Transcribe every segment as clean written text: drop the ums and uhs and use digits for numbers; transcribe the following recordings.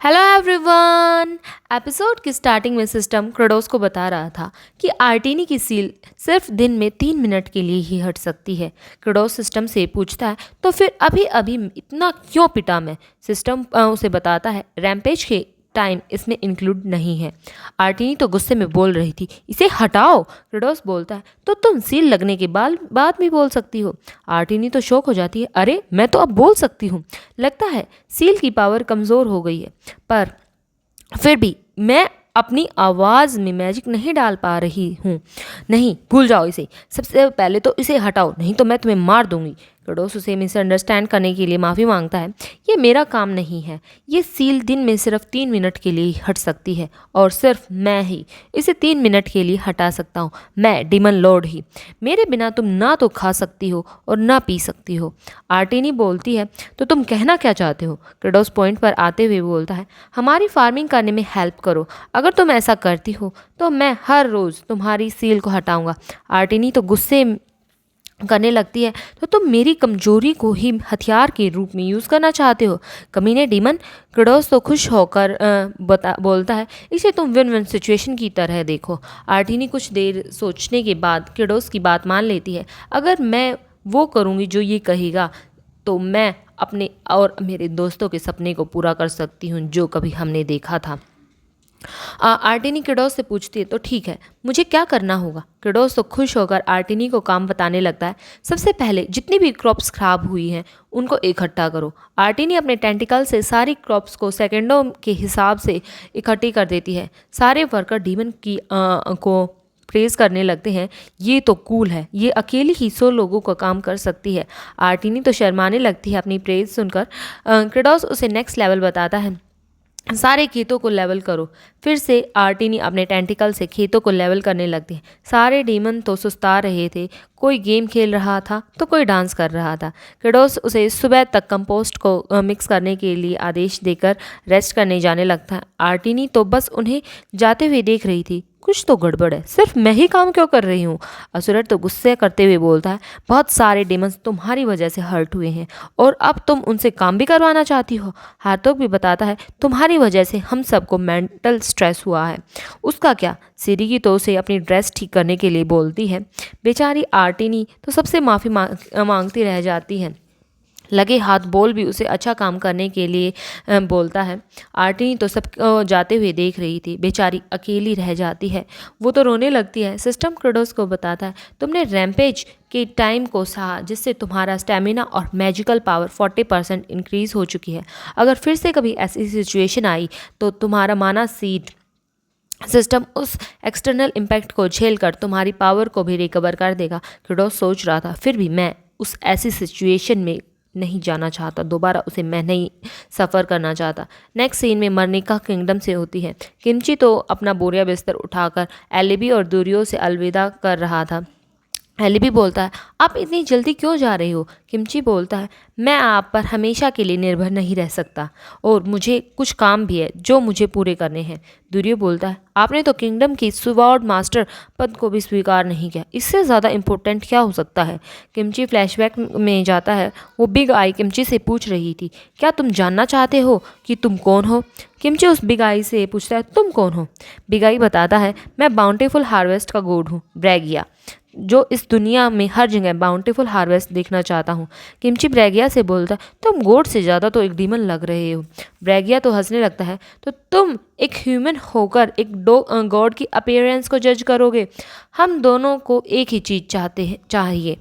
Hello everyone. Episode की starting में system क्रेडोस को बता रहा था कि आर्टिनी की सील सिर्फ दिन में 3 मिनट के लिए ही हट सकती है। क्रेडोस सिस्टम से पूछता है तो फिर अभी अभी इतना क्यों पिटा मैं। सिस्टम उसे बताता है रैम्पेज के टाइम इसमें इंक्लूड नहीं है। आर्टिनी तो गुस्से में बोल रही थी इसे हटाओ। क्रेडोस बोलता है तो तुम सील लगने के बाद भी बोल सकती हो। आर्टिनी तो शौक हो जाती है, अरे मैं तो अब बोल सकती हूँ। लगता है सील की पावर कमज़ोर हो गई है, पर फिर भी मैं अपनी आवाज़ में मैजिक नहीं डाल पा रही हूँ। नहीं, भूल जाओ इसे। सबसे पहले तो इसे हटाओ, नहीं तो मैं तुम्हें मार दूंगी। क्रेडोस उसे मिसअंडरस्टैंड करने के लिए माफ़ी मांगता है। ये मेरा काम नहीं है। ये सील दिन में सिर्फ 3 मिनट के लिए ही हट सकती है और सिर्फ मैं ही इसे 3 मिनट के लिए हटा सकता हूँ। मैं डिमन लॉर्ड ही। मेरे बिना तुम ना तो खा सकती हो और ना पी सकती हो। आर्टिनी बोलती है तो तुम कहना क्या चाहते हो। क्रेडोस पॉइंट पर आते हुए बोलता है हमारी फार्मिंग करने में हेल्प करो। अगर तुम ऐसा करती हो तो मैं हर रोज़ तुम्हारी सील को हटाऊंगा। आर्टिनी तो गुस्से करने लगती है तो तुम मेरी कमजोरी को ही हथियार के रूप में यूज़ करना चाहते हो, कमीने डीमन। क्रेडोस तो खुश होकर बोलता है इसे तुम विन विन सिचुएशन की तरह देखो। आर्टिनी कुछ देर सोचने के बाद क्रेडोस की बात मान लेती है। अगर मैं वो करूँगी जो ये कहेगा तो मैं अपने और मेरे दोस्तों के सपने को पूरा कर सकती हूँ जो कभी हमने देखा था। आर्टिनी क्रेडोस से पूछती है तो ठीक है, मुझे क्या करना होगा। क्रेडोस तो खुश होकर आर्टिनी को काम बताने लगता है। सबसे पहले जितनी भी क्रॉप्स खराब हुई हैं उनको इकट्ठा करो। आर्टिनी अपने टेंटिकल से सारी क्रॉप्स को सेकंडों के हिसाब से इकट्ठी कर देती है। सारे वर्कर डीमन की को प्रेज करने लगते हैं। ये तो कूल है, ये अकेली ही 100 लोगों का काम कर सकती है। आर्टिनी तो शर्माने लगती है अपनी प्रेज सुनकर। क्रेडोस उसे नेक्स्ट लेवल बताता है, सारे खेतों को लेवल करो। फिर से आर्टिनी अपने टेंटिकल से खेतों को लेवल करने लगती है। सारे डीमन तो सुस्ता रहे थे, कोई गेम खेल रहा था तो कोई डांस कर रहा था। क्रेडोस उसे सुबह तक कंपोस्ट को मिक्स करने के लिए आदेश देकर रेस्ट करने जाने लगता है। आर्टिनी तो बस उन्हें जाते हुए देख रही थी। कुछ तो गड़बड़ है, सिर्फ मैं ही काम क्यों कर रही हूँ। असुरर तो गुस्से करते हुए बोलता है बहुत सारे डेमन्स तुम्हारी वजह से हर्ट हुए हैं और अब तुम उनसे काम भी करवाना चाहती हो। हाथोक भी बताता है तुम्हारी वजह से हम सबको मेंटल स्ट्रेस हुआ है। उसका क्या। सिरिगी तो उसे अपनी ड्रेस ठीक करने के लिए बोलती है। बेचारी आर्टिनी तो सबसे माफ़ी मांगती रह जाती है। लगे हाथ बोल भी उसे अच्छा काम करने के लिए बोलता है। आर्टिनी तो सब जाते हुए देख रही थी, बेचारी अकेली रह जाती है। वो तो रोने लगती है। सिस्टम क्रेडोस को बताता है तुमने रैम्पेज के टाइम को सहा जिससे तुम्हारा स्टेमिना और मैजिकल पावर 40% इंक्रीज हो चुकी है। अगर फिर से कभी ऐसी सिचुएशन आई तो तुम्हारा माना सीड सिस्टम उस एक्सटर्नल इम्पैक्ट को झेलकर तुम्हारी पावर को भी रिकवर कर देगा। क्रेडोस सोच रहा था फिर भी मैं उस ऐसी सिचुएशन में नहीं जाना चाहता, दोबारा उसे मैं नहीं सफ़र करना चाहता। नेक्स्ट सीन में मर्निका किंगडम से होती है। किमची तो अपना बोरिया बिस्तर उठाकर एलिबी और दूरियों से अलविदा कर रहा था। एलिबी बोलता है आप इतनी जल्दी क्यों जा रहे हो। किमची बोलता है मैं आप पर हमेशा के लिए निर्भर नहीं रह सकता और मुझे कुछ काम भी है जो मुझे पूरे करने हैं। दूरियो बोलता है आपने तो किंगडम की स्वॉर्ड मास्टर पद को भी स्वीकार नहीं किया, इससे ज़्यादा इम्पोर्टेंट क्या हो सकता है। किमची फ्लैशबैक में जाता है। वो बिग आई किमची से पूछ रही थी क्या तुम जानना चाहते हो कि तुम कौन हो। किमची उस बिग आई से पूछता है तुम कौन हो। बिग आई बताता है मैं बाउंटीफुल हार्वेस्ट का गॉड हूँ, ब्रैगिया, जो इस दुनिया में हर जगह बाउंटीफुल हार्वेस्ट देखना चाहता हूँ। किमची ब्रैगिया से बोलता है तुम गॉड से ज़्यादा तो एक डीमन लग रहे हो। ब्रैगिया तो हंसने लगता है तो तुम एक ह्यूमन होकर एक गॉड की अपीयरेंस को जज करोगे। हम दोनों को एक ही चीज़ चाहिए।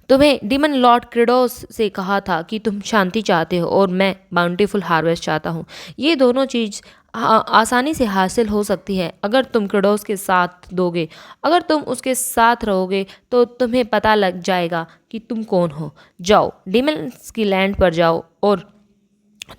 तुम्हें डिमन लॉर्ड क्रेडोस से कहा था कि तुम शांति चाहते हो और मैं बाउंटीफुल हार्वेस्ट चाहता हूँ। ये दोनों चीज़ आसानी से हासिल हो सकती है अगर तुम क्रेडोस के साथ दोगे। अगर तुम उसके साथ रहोगे तो तुम्हें पता लग जाएगा कि तुम कौन हो। जाओ डिमन्स की लैंड पर जाओ और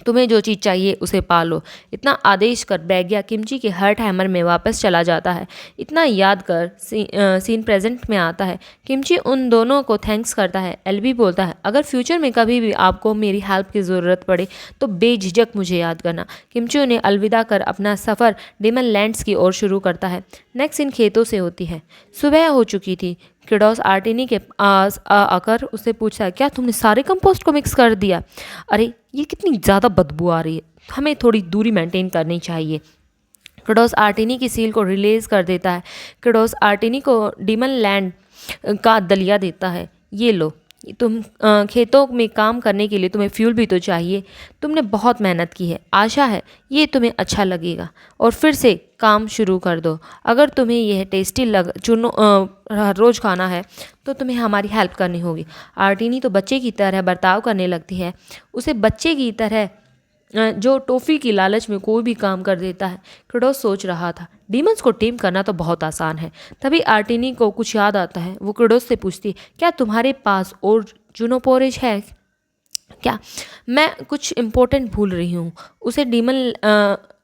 तुम्हें जो चीज़ चाहिए उसे पालो। इतना आदेश कर ब्रैगिया किमची के हर्ट हैमर में वापस चला जाता है। इतना याद कर सीन प्रेजेंट में आता है। किमची उन दोनों को थैंक्स करता है। एलबी बोलता है अगर फ्यूचर में कभी भी आपको मेरी हेल्प की ज़रूरत पड़े तो बेझिझक मुझे याद करना। किमची उन्हें अलविदा कर अपना सफ़र डिमन लैंड्स की ओर शुरू करता है। नेक्स्ट सीन खेतों से होती है। सुबह हो चुकी थी। क्रेडोस आर्टिनी के पास आकर उससे पूछा क्या तुमने सारे कंपोस्ट को मिक्स कर दिया। अरे ये कितनी ज़्यादा बदबू आ रही है। हमें थोड़ी दूरी मेंटेन करनी चाहिए। क्रेडोस आर्टिनी की सील को रिलीज कर देता है। क्रेडोस आर्टिनी को डीमन लैंड का दलिया देता है। ये लो, तुम खेतों में काम करने के लिए तुम्हें फ्यूल भी तो चाहिए। तुमने बहुत मेहनत की है, आशा है ये तुम्हें अच्छा लगेगा और फिर से काम शुरू कर दो। अगर तुम्हें यह टेस्टी हर रोज़ खाना है तो तुम्हें हमारी हेल्प करनी होगी। आर्टिनी तो बच्चे की तरह बर्ताव करने लगती है, उसे बच्चे की तरह जो टॉफ़ी की लालच में कोई भी काम कर देता है। क्रेडोस सोच रहा था, डीमंस को टेम करना तो बहुत आसान है। तभी आर्टिनी को कुछ याद आता है। वो क्रेडोस से पूछती है, क्या तुम्हारे पास और जूनो पोरेज है क्या? मैं कुछ इम्पोर्टेंट भूल रही हूँ। उसे डीमन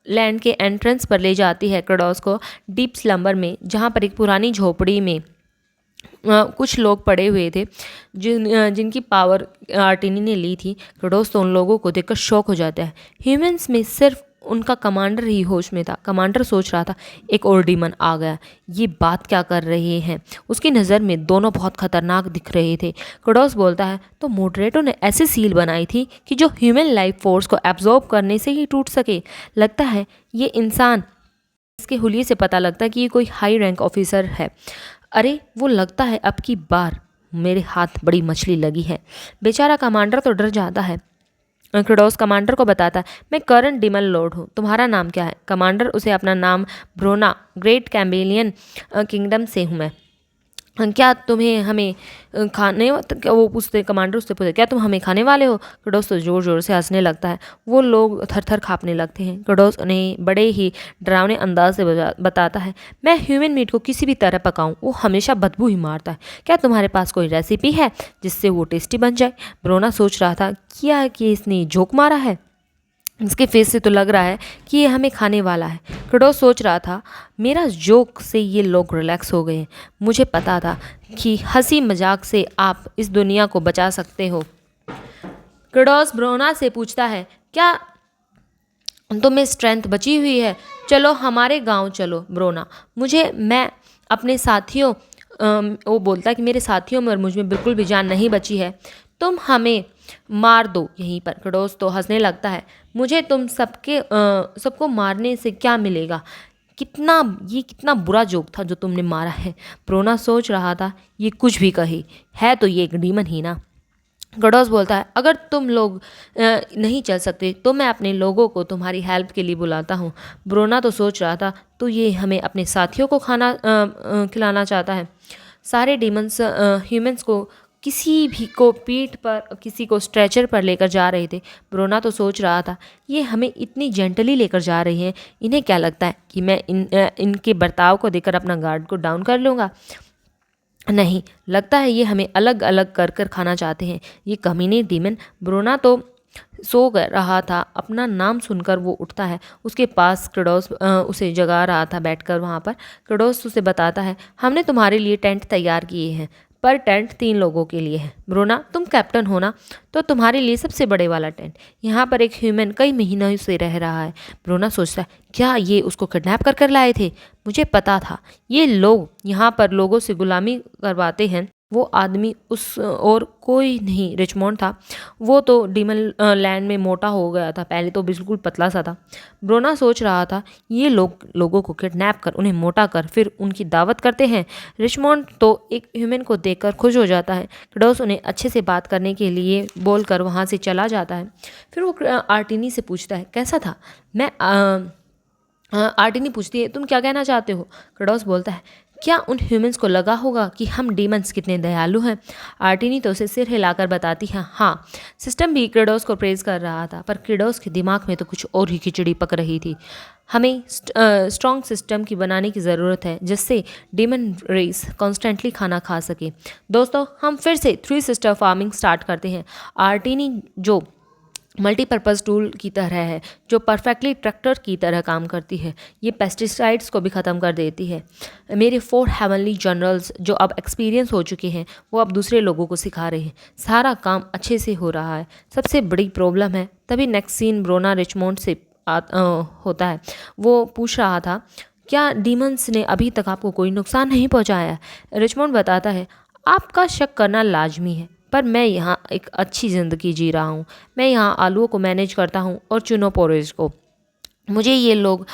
लैंड के एंट्रेंस पर ले जाती है क्रेडोस को, डीप स्लम्बर में, जहाँ पर एक पुरानी झोपड़ी में कुछ लोग पड़े हुए थे जिनकी पावर आर्टिनी ने ली थी। क्रेडोस तो उन लोगों को देखकर शॉक हो जाता है। ह्यूमंस में सिर्फ उनका कमांडर ही होश में था। कमांडर सोच रहा था, एक और डीमन आ गया, ये बात क्या कर रहे हैं? उसकी नज़र में दोनों बहुत खतरनाक दिख रहे थे। क्रेडोस बोलता है, तो मॉडरेटर ने ऐसी सील बनाई थी कि जो ह्यूमन लाइफ फोर्स को एब्जॉर्ब करने से ही टूट सके। लगता है ये इंसान, इसके हुलिये से पता लगता है कि ये कोई हाई रैंक ऑफिसर है। अरे वो लगता है अब की बार मेरे हाथ बड़ी मछली लगी है। बेचारा कमांडर तो डर जाता है। क्रेडोस कमांडर को बताता है, मैं करंट डीमन लॉर्ड हूँ, तुम्हारा नाम क्या है? कमांडर उसे अपना नाम ब्रोना, ग्रेट कैम्बेलियन किंगडम से हूँ मैं। क्या तुम्हें हमें वो पूछते, कमांडर उससे पूछते, क्या तुम हमें खाने वाले हो? क्रेडोस तो ज़ोर ज़ोर से हंसने लगता है। वो लोग थर थर काँपने लगते हैं। क्रेडोस उन्हें बड़े ही डरावने अंदाज से बताता है, मैं ह्यूमन मीट को किसी भी तरह पकाऊं वो हमेशा बदबू ही मारता है। क्या तुम्हारे पास कोई रेसिपी है जिससे वो टेस्टी बन जाए? ब्रोना सोच रहा था, क्या कि इसने जोक मारा है? इसके फेस से तो लग रहा है कि ये हमें खाने वाला है। क्रेडोस सोच रहा था, मेरा जोक से ये लोग रिलैक्स हो गए हैं। मुझे पता था कि हंसी मजाक से आप इस दुनिया को बचा सकते हो। क्रेडोस ब्रोना से पूछता है, क्या तुम्हें स्ट्रेंथ बची हुई है? चलो हमारे गांव चलो ब्रोना। मैं अपने साथियों वो बोलता है कि मेरे साथियों में और मुझ में बिल्कुल भी जान नहीं बची है। तुम हमें मार दो यहीं पर। क्रेडोस तो हंसने लगता है, मुझे तुम सबको मारने से क्या मिलेगा? कितना बुरा जोक था जो तुमने मारा है। ब्रोना सोच रहा था, ये कुछ भी कही है तो ये एक डीमन ही ना। क्रेडोस बोलता है, अगर तुम लोग नहीं चल सकते तो मैं अपने लोगों को तुम्हारी हेल्प के लिए बुलाता हूँ। ब्रोना तो सोच रहा था, तो ये हमें अपने साथियों को खाना खिलाना चाहता है। सारे डीमंस ह्यूमंस को किसी भी को पीठ पर, किसी को स्ट्रेचर पर लेकर जा रहे थे। ब्रोना तो सोच रहा था, ये हमें इतनी जेंटली लेकर जा रही हैं, इन्हें क्या लगता है कि मैं इनके बर्ताव को देखकर अपना गार्ड को डाउन कर लूँगा? नहीं, लगता है ये हमें अलग अलग कर कर खाना चाहते हैं, ये कमीने डीमन। ब्रोना तो रहा था, अपना नाम सुनकर वो उठता है। उसके पास क्रेडोस उसे जगा रहा था बैठकर वहाँ पर। क्रेडोस उसे बताता है, हमने तुम्हारे लिए टेंट तैयार किए हैं, पर टेंट 3 लोगों के लिए है। ब्रोना, तुम कैप्टन हो ना, तो तुम्हारे लिए सबसे बड़े वाला टेंट। यहाँ पर एक ह्यूमन कई महीनों से रह रहा है। ब्रोना सोचता है, क्या ये उसको किडनैप कर कर लाए थे? मुझे पता था ये लोग यहाँ पर लोगों से गुलामी करवाते हैं। वो आदमी उस और कोई नहीं, रिचमोंड था। वो तो डीमन लैंड में मोटा हो गया था, पहले तो बिल्कुल पतला सा था। ब्रोना सोच रहा था, ये लोग लोगों को किडनैप कर उन्हें मोटा कर फिर उनकी दावत करते हैं। रिचमोंड तो एक ह्यूमन को देखकर खुश हो जाता है। क्रेडोस उन्हें अच्छे से बात करने के लिए बोलकर वहाँ से चला जाता है। फिर वो आर्टिनी से पूछता है, कैसा था? आर्टिनी पूछती है, तुम क्या कहना चाहते हो? क्रेडोस बोलता है, क्या उन ह्यूमंस को लगा होगा कि हम डीमंस कितने दयालु हैं? आर्टिनी तो उसे सिर हिलाकर बताती है, हाँ। सिस्टम भी क्रेडोस को प्रेज कर रहा था, पर क्रेडोस के दिमाग में तो कुछ और ही खिचड़ी पक रही थी। हमें स्ट्रॉन्ग सिस्टम की बनाने की ज़रूरत है जिससे डीमन रेस कॉन्स्टेंटली खाना खा सके। दोस्तों, हम फिर से 3 सिस्टर फार्मिंग स्टार्ट करते हैं। आर्टिनी जो मल्टीपर्पज़ टूल की तरह है, जो परफेक्टली ट्रैक्टर की तरह काम करती है, ये पेस्टिसाइड्स को भी ख़त्म कर देती है। मेरे 4 हेवनली जनरल्स जो अब एक्सपीरियंस हो चुके हैं, वो अब दूसरे लोगों को सिखा रहे हैं। सारा काम अच्छे से हो रहा है। सबसे बड़ी प्रॉब्लम है, तभी नेक्स्ट सीन ब्रोना रिचमोंड से होता है। वो पूछ रहा था, क्या डीमंस ने अभी तक आपको कोई नुकसान नहीं पहुंचाया? रिचमोंड बताता है, आपका शक करना लाजमी है, पर मैं यहाँ एक अच्छी ज़िंदगी जी रहा हूँ। मैं यहाँ आलूओं को मैनेज करता हूँ और चुनो पोरेज को। मुझे ये लोग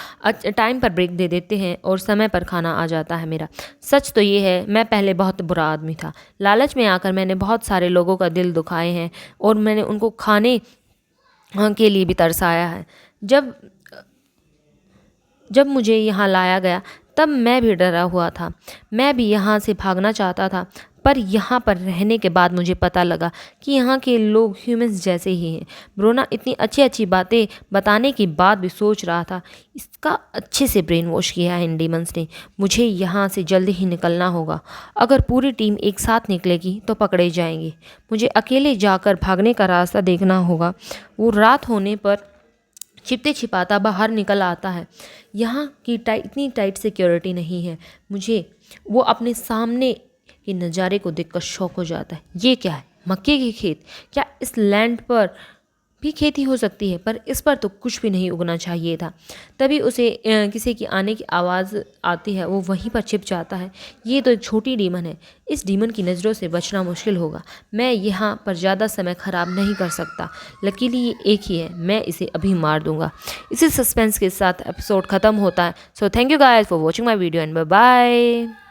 टाइम पर ब्रेक दे देते हैं और समय पर खाना आ जाता है मेरा। सच तो ये है, मैं पहले बहुत बुरा आदमी था। लालच में आकर मैंने बहुत सारे लोगों का दिल दुखाए हैं और मैंने उनको खाने के लिए भी तरसाया है। जब जब मुझे यहाँ लाया गया तब मैं भी डरा हुआ था। मैं भी यहाँ से भागना चाहता था, पर यहाँ पर रहने के बाद मुझे पता लगा कि यहाँ के लोग ह्यूमंस जैसे ही हैं। ब्रोना इतनी अच्छी अच्छी बातें बताने के बाद भी सोच रहा था, इसका अच्छे से ब्रेन वॉश किया है इन डीमंस ने। मुझे यहाँ से जल्दी ही निकलना होगा। अगर पूरी टीम एक साथ निकलेगी तो पकड़े जाएंगे। मुझे अकेले जाकर भागने का रास्ता देखना होगा। वो रात होने पर छिपते छिपाता बाहर निकल आता है। यहाँ की इतनी टाइट सिक्योरिटी नहीं है। मुझे वो अपने सामने के नज़ारे को देखकर शौक हो जाता है। ये क्या है? मक्के के खेत? क्या इस लैंड पर भी खेती हो सकती है? पर इस पर तो कुछ भी नहीं उगना चाहिए था। तभी उसे किसी की आने की आवाज़ आती है। वो वहीं पर छिप जाता है। ये तो एक छोटी डीमन है। इस डीमन की नज़रों से बचना मुश्किल होगा। मैं यहाँ पर ज़्यादा समय ख़राब नहीं कर सकता। लकीली ये एक ही है, मैं इसे अभी मार दूंगा। इसी सस्पेंस के साथ एपिसोड ख़त्म होता है। So thank you guys for watching my video and bye bye.